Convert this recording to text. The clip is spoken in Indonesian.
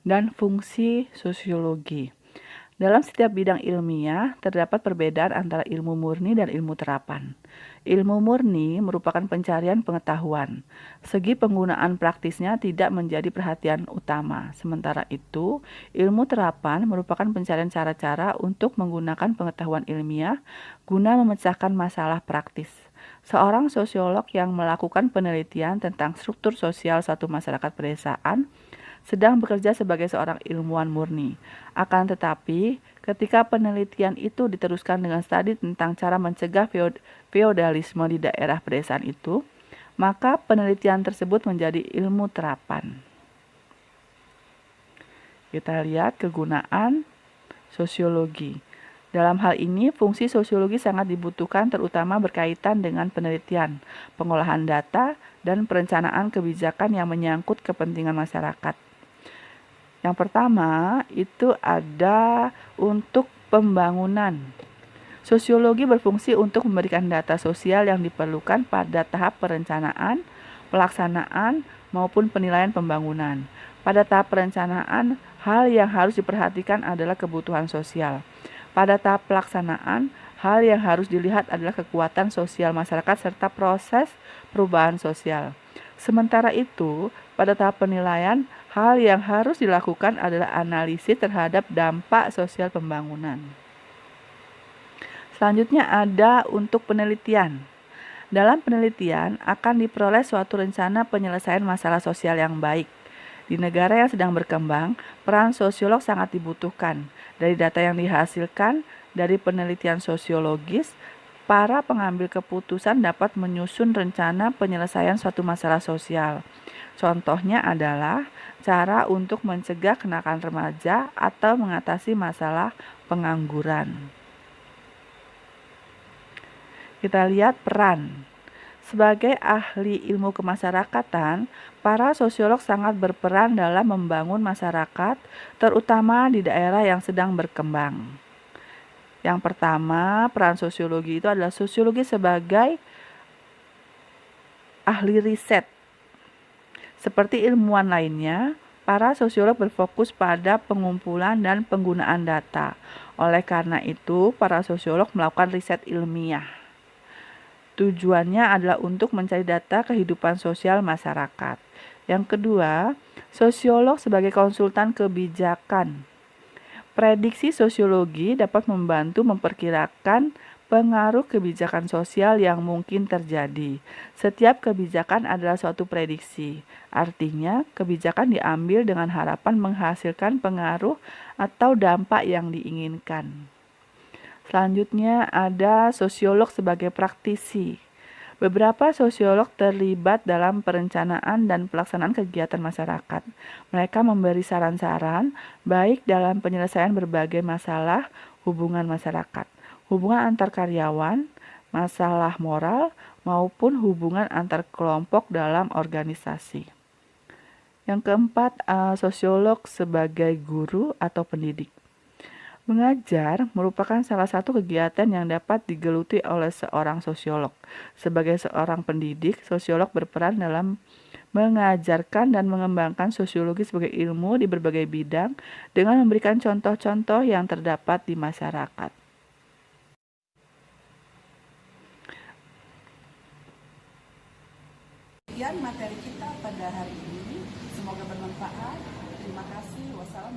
dan fungsi sosiologi. Dalam setiap bidang ilmiah, terdapat perbedaan antara ilmu murni dan ilmu terapan. Ilmu murni merupakan pencarian pengetahuan. Segi penggunaan praktisnya tidak menjadi perhatian utama. Sementara itu, ilmu terapan merupakan pencarian cara-cara untuk menggunakan pengetahuan ilmiah guna memecahkan masalah praktis. Seorang sosiolog yang melakukan penelitian tentang struktur sosial suatu masyarakat pedesaan sedang bekerja sebagai seorang ilmuwan murni. Akan tetapi, ketika penelitian itu diteruskan dengan studi tentang cara mencegah feodalisme di daerah pedesaan itu, maka penelitian tersebut menjadi ilmu terapan. Kita lihat kegunaan sosiologi. Dalam hal ini, fungsi sosiologi sangat dibutuhkan terutama berkaitan dengan penelitian, pengolahan data, dan perencanaan kebijakan yang menyangkut kepentingan masyarakat. Yang pertama itu ada untuk pembangunan. Sosiologi berfungsi untuk memberikan data sosial yang diperlukan pada tahap perencanaan, pelaksanaan, maupun penilaian pembangunan. Pada tahap perencanaan, hal yang harus diperhatikan adalah kebutuhan sosial. Pada tahap pelaksanaan, hal yang harus dilihat adalah kekuatan sosial masyarakat serta proses perubahan sosial. Sementara itu, pada tahap penilaian, hal yang harus dilakukan adalah analisis terhadap dampak sosial pembangunan. Selanjutnya ada untuk penelitian. Dalam penelitian akan diperoleh suatu rencana penyelesaian masalah sosial yang baik. Di negara yang sedang berkembang, peran sosiolog sangat dibutuhkan. Dari data yang dihasilkan dari penelitian sosiologis, para pengambil keputusan dapat menyusun rencana penyelesaian suatu masalah sosial. Contohnya adalah cara untuk mencegah kenakalan remaja atau mengatasi masalah pengangguran. Kita lihat peran. Sebagai ahli ilmu kemasyarakatan, para sosiolog sangat berperan dalam membangun masyarakat, terutama di daerah yang sedang berkembang. Yang pertama, peran sosiologi itu adalah sosiologi sebagai ahli riset. Seperti ilmuwan lainnya, para sosiolog berfokus pada pengumpulan dan penggunaan data. Oleh karena itu, para sosiolog melakukan riset ilmiah. Tujuannya adalah untuk mencari data kehidupan sosial masyarakat. Yang kedua, sosiolog sebagai konsultan kebijakan. Prediksi sosiologi dapat membantu memperkirakan pengaruh kebijakan sosial yang mungkin terjadi. Setiap kebijakan adalah suatu prediksi. Artinya, kebijakan diambil dengan harapan menghasilkan pengaruh atau dampak yang diinginkan. Selanjutnya ada sosiolog sebagai praktisi. Beberapa sosiolog terlibat dalam perencanaan dan pelaksanaan kegiatan masyarakat. Mereka memberi saran-saran baik dalam penyelesaian berbagai masalah hubungan masyarakat, hubungan antar karyawan, masalah moral, maupun hubungan antar kelompok dalam organisasi. Yang keempat, sosiolog sebagai guru atau pendidik. Mengajar merupakan salah satu kegiatan yang dapat digeluti oleh seorang sosiolog. Sebagai seorang pendidik, sosiolog berperan dalam mengajarkan dan mengembangkan sosiologi sebagai ilmu di berbagai bidang dengan memberikan contoh-contoh yang terdapat di masyarakat. Sekian materi kita pada hari ini. Semoga bermanfaat. Terima kasih. Wassalamualaikum.